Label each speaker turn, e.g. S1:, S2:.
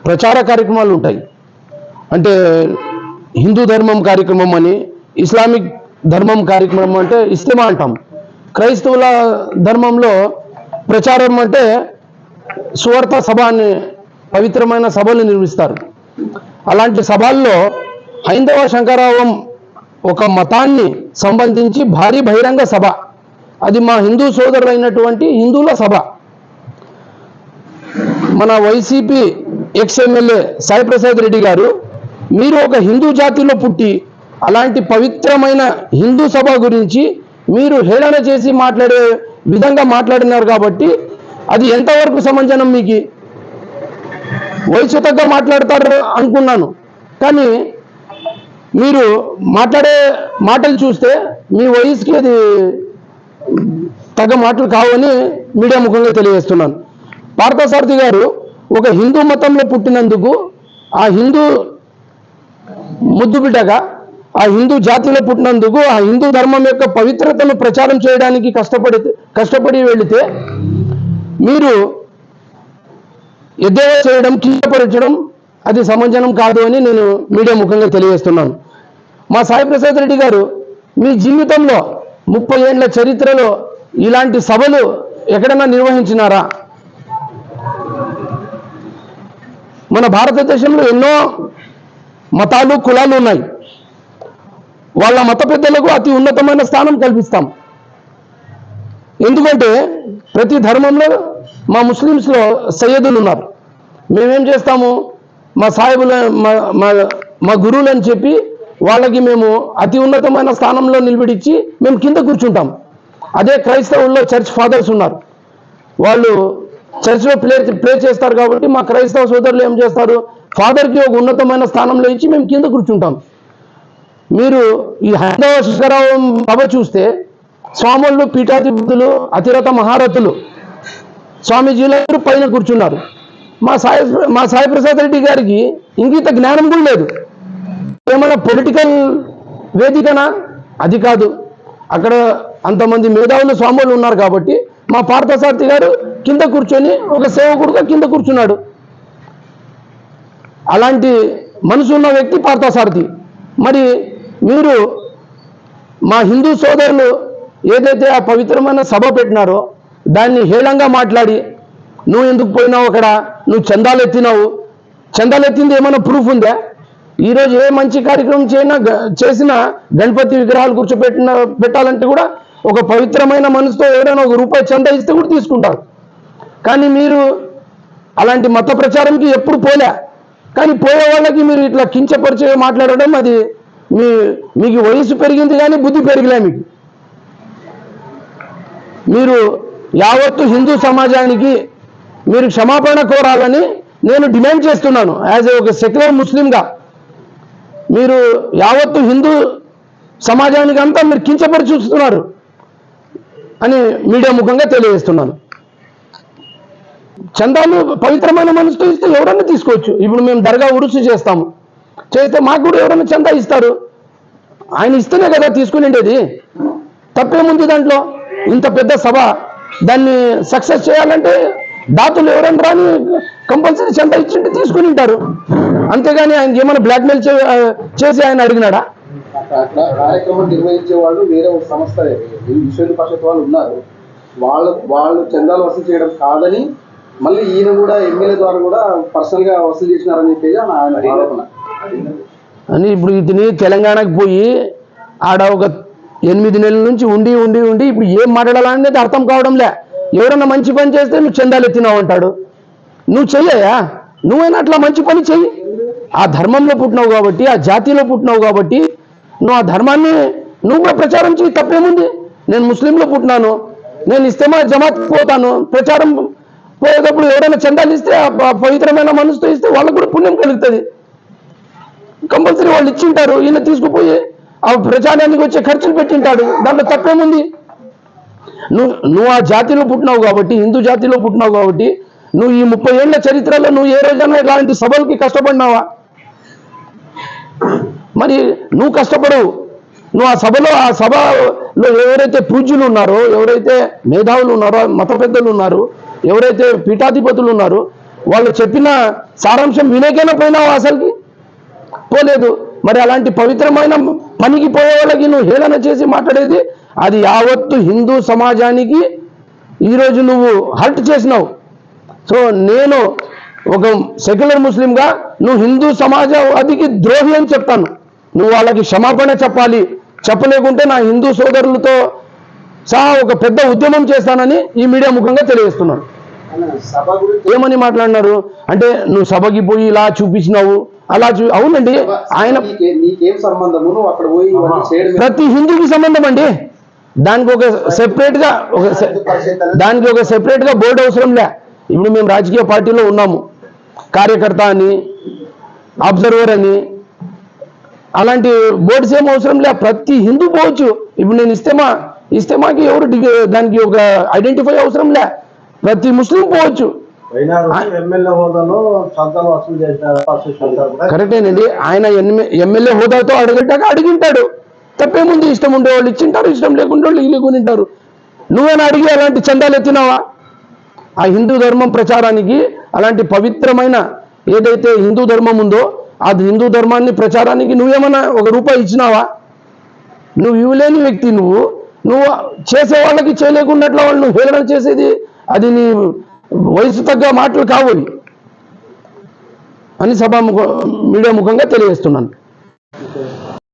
S1: ప్రచార కార్యక్రమాలు ఉంటాయి. అంటే హిందూ ధర్మం కార్యక్రమం అని, ఇస్లామిక్ ధర్మం కార్యక్రమం అంటే ఇస్తిమా అంటాం. క్రైస్తవుల ధర్మంలో ప్రచారం అంటే సువార్త సభ అని పవిత్రమైన సభలు నిర్మిస్తారు. అలాంటి సభల్లో హైందవ శంకరావం ఒక మతాన్ని సంబంధించి భారీ బహిరంగ సభ, అది మా హిందూ సోదరులైనటువంటి హిందువుల సభ. మన వైసీపీ ఎక్స్ఎమ్మెల్యే సాయి ప్రసాద్ రెడ్డి గారు, మీరు ఒక హిందూ జాతిలో పుట్టి అలాంటి పవిత్రమైన హిందూ సభ గురించి మీరు హేళన చేసి మాట్లాడే విధంగా మాట్లాడినారు. కాబట్టి అది ఎంతవరకు సమంజనం? మీకు వయసు తగ్గ మాట్లాడతారు అనుకున్నాను, కానీ మీరు మాట్లాడే మాటలు చూస్తే మీ వయసుకి అది తగ్గ మాటలు కావని మీడియా ముఖంగా తెలియజేస్తున్నాను. పార్థసారథి గారు ఒక హిందూ మతంలో పుట్టినందుకు, ఆ హిందూ ముద్దు బిడ్డగా ఆ హిందూ జాతిలో పుట్టినందుకు, ఆ హిందూ ధర్మం యొక్క పవిత్రతను ప్రచారం చేయడానికి కష్టపడి వెళితే మీరు ఎద్దేవా చేయడం, కించపరచడం అది సమంజనం కాదు అని నేను మీడియా ముఖంగా తెలియజేస్తున్నాను. మా సాయి ప్రసాద్ రెడ్డి గారు మీ జీవితంలో 30 ఏళ్ల చరిత్రలో ఇలాంటి సభలు ఎక్కడన్నా నిర్వహించినారా? మన భారతదేశంలో ఎన్నో మతాలు, కులాలు ఉన్నాయి. వాళ్ళ మత పెద్దలకు అతి ఉన్నతమైన స్థానం కల్పిస్తాం. ఎందుకంటే ప్రతి ధర్మంలో మా ముస్లిమ్స్లో సయ్యదులు ఉన్నారు. మేమేం చేస్తాము, మా సాయిబుల మా గురువులు అని చెప్పి వాళ్ళకి మేము అతి ఉన్నతమైన స్థానంలో నిలబడిచ్చి మేము కింద కూర్చుంటాం. అదే క్రైస్తవుల్లో చర్చ్ ఫాదర్స్ ఉన్నారు, వాళ్ళు చర్చ్లో ప్రే చేస్తారు. కాబట్టి మా క్రైస్తవ సోదరులు ఏం చేస్తారు, ఫాదర్కి ఒక ఉన్నతమైన స్థానంలో ఇచ్చి మేము కింద కూర్చుంటాం. మీరు ఈ హైందవ శిఖరావం సభ చూస్తే స్వాములు, పీఠాధిపతులు, అతిరథ మహారథులు, స్వామీజీలు పైన కూర్చున్నారు. మా సాయి ప్రసాద్ రెడ్డి గారికి ఇంగిత జ్ఞానం కూడా లేదు. ఏమైనా పొలిటికల్ వేదికనా? అది కాదు. అక్కడ అంతమంది మేధావులు, స్వాములు ఉన్నారు కాబట్టి మా పార్థసారథి గారు కింద కూర్చొని ఒక సేవకుడుగా కింద కూర్చున్నాడు. అలాంటి మనసు ఉన్న వ్యక్తి పార్థసారథి. మరి మీరు మా హిందూ సోదరులు ఏదైతే ఆ పవిత్రమైన సభ పెట్టినారో దాన్ని హేళంగా మాట్లాడి, నువ్వు ఎందుకు పోయినావు అక్కడ, నువ్వు చందాలు ఎత్తినావు, చందాలు ఎత్తింది ఏమైనా ప్రూఫ్ ఉందా? ఈరోజు ఏ మంచి కార్యక్రమం చేసినా గణపతి విగ్రహాలు పెట్టాలంటే కూడా ఒక పవిత్రమైన మనసుతో ఎవరైనా ₹1 చందా ఇస్తే కూడా తీసుకుంటారు. కానీ మీరు అలాంటి మత ప్రచారంకి ఎప్పుడు పోలే. కానీ పోయే వాళ్ళకి మీరు ఇట్లా కించపరిచే మాట్లాడడం, అది మీకు వయసు పెరిగింది కానీ బుద్ధి పెరిగిలే. మీరు యావత్తు హిందూ సమాజానికి మీరు క్షమాపణ కోరాలని నేను డిమాండ్ చేస్తున్నాను. యాజ్ ఒక సెక్యులర్ ముస్లింగా మీరు యావత్తు హిందూ సమాజానికి అంతా మీరు కించపరిచి చూస్తున్నారు అని మీడియా ముఖంగా తెలియజేస్తున్నాను. చందాలు పవిత్రమైన మనసుతో ఇస్తే ఎవరన్నా తీసుకోవచ్చు. ఇప్పుడు మేము దర్గా ఉరుసు చేస్తే మాకు కూడా ఎవరైనా చందా ఇస్తారు. ఆయన ఇస్తేనే కదా తీసుకునేది. తప్పేముంది దాంట్లో? ఇంత పెద్ద సభ, దాన్ని సక్సెస్ చేయాలంటే దాతలు ఎవరైనా రాని కంపల్సరీ చందా ఇచ్చింటే తీసుకుని ఉంటారు. అంతేగాని ఆయన ఏమైనా బ్లాక్మెయిల్ చేసి ఆయన అడిగినాడా?
S2: కార్యక్రమం నిర్వహించే వాళ్ళు వేరే ఒక సంస్థ విశ్వ పరిషత్ వాళ్ళు ఉన్నారు. వాళ్ళు చందాలు వసూలు చేయడం కాదని మళ్ళీ ఈయన కూడా ఎమ్మెల్యే ద్వారా కూడా పర్సనల్ గా వసూలు చేసినారని చెప్పేసి ఆయన ఆరోపణ.
S1: అని ఇప్పుడు ఇతని తెలంగాణకు పోయి ఆడ ఒక 8 నెలల నుంచి ఉండి ఇప్పుడు ఏం మాట్లాడాలనేది అర్థం కావడంలే. ఎవరన్నా మంచి పని చేస్తే నువ్వు చందాలు ఎత్తినావు అంటాడు. నువ్వు చెయ్యా, నువ్వైనా అట్లా మంచి పని చెయ్యి. ఆ ధర్మంలో పుట్టినావు కాబట్టి, ఆ జాతిలో పుట్టినావు కాబట్టి నువ్వు ఆ ధర్మాన్ని నువ్వు కూడా ప్రచారం చేయి. తప్పేముంది? నేను ముస్లింలో పుట్టినాను, నేను ఇస్తేమా జమాత్ పోతాను. ప్రచారం పోయేటప్పుడు ఎవరైనా చందాలు ఇస్తే పవిత్రమైన మనసుతో ఇస్తే వాళ్ళకు కూడా పుణ్యం కలుగుతుంది. కంపల్సరీ వాళ్ళు ఇచ్చింటారు. ఈయన తీసుకుపోయి ఆ ప్రచారానికి వచ్చే ఖర్చులు పెట్టింటాడు. దాంట్లో తప్పేముంది? నువ్వు ఆ జాతిలో పుట్టినావు కాబట్టి, హిందూ జాతిలో పుట్టినావు కాబట్టి, నువ్వు ఈ 30 ఏళ్ల చరిత్రలో నువ్వు ఏ రోజైనా ఇలాంటి సభలకి కష్టపడినావా? మరి నువ్వు కష్టపడవు. నువ్వు ఆ సభలో ఎవరైతే పూజ్యులు ఉన్నారో, ఎవరైతే మేధావులు ఉన్నారో, మత పెద్దలు ఉన్నారు, ఎవరైతే పీఠాధిపతులు ఉన్నారో వాళ్ళు చెప్పిన సారాంశం వినేకైనా పోయినావు అసలుకి పోలేదు. మరి అలాంటి పవిత్రమైన పనికి పోయే వాళ్ళకి నువ్వు హేళన చేసి మాట్లాడేది, అది యావత్తు హిందూ సమాజానికి ఈరోజు నువ్వు హర్ట్ చేసినావు. సో నేను ఒక సెక్యులర్ ముస్లింగా నువ్వు హిందూ సమాజానికి ద్రోహి అని చెప్తాను. నువ్వు వాళ్ళకి క్షమాపణ చెప్పాలి. చెప్పలేకుంటే నా హిందూ సోదరులతో సహా ఒక పెద్ద ఉద్యమం చేస్తానని ఈ మీడియా ముఖంగా తెలియజేస్తున్నాను.
S2: సభ గురించి
S1: ఏమని మాట్లాడినారు అంటే, నువ్వు సభకి పోయి ఇలా చూపించినావు అలా అవునండి. ఆయన
S2: నీకేం సంబంధము, నువ్వు అక్కడ పోయి ఇవన్నీ చేయడం
S1: ప్రతి హిందూకి సంబంధం అండి. దానికి ఒక సెపరేట్గా బోర్డు అవసరం లే. ఇప్పుడు మేము రాజకీయ పార్టీలో ఉన్నాము, కార్యకర్త అని, అబ్జర్వర్ అని, అలాంటి బోర్డ్స్ ఏం అవసరం లే. ప్రతి హిందూ పోవచ్చు. ఇప్పుడు నేను ఇస్తేమాకి ఎవరు దానికి ఒక ఐడెంటిఫై అవసరం లే. ప్రతి ముస్లిం పోవచ్చు. కరెక్టేనండి. ఆయన ఎమ్మెల్యే హోదాతో అడిగింటాడు. తప్పేముంది? ఇష్టం ఉండే వాళ్ళు ఇచ్చింటారు, ఇష్టం లేకుండే వాళ్ళు ఇల్లుకుంటారు. నువ్వేనా అడిగి అలాంటి చందాలు ఎత్తినావా? ఆ హిందూ ధర్మం ప్రచారానికి అలాంటి పవిత్రమైన ఏదైతే హిందూ ధర్మం ఉందో అది హిందూ ధర్మాన్ని ప్రచారానికి నువ్వేమన్నా ₹1 ఇచ్చినావా? నువ్వు ఇవ్వలేని వ్యక్తి. నువ్వు చేసే వాళ్ళకి చేయలేకున్నట్లు వాళ్ళు నువ్వు హేళన చేసేది అది నీ వయసు తగ్గ మాటలు కావు అని మీడియా ముఖంగా తెలియజేస్తున్నాను.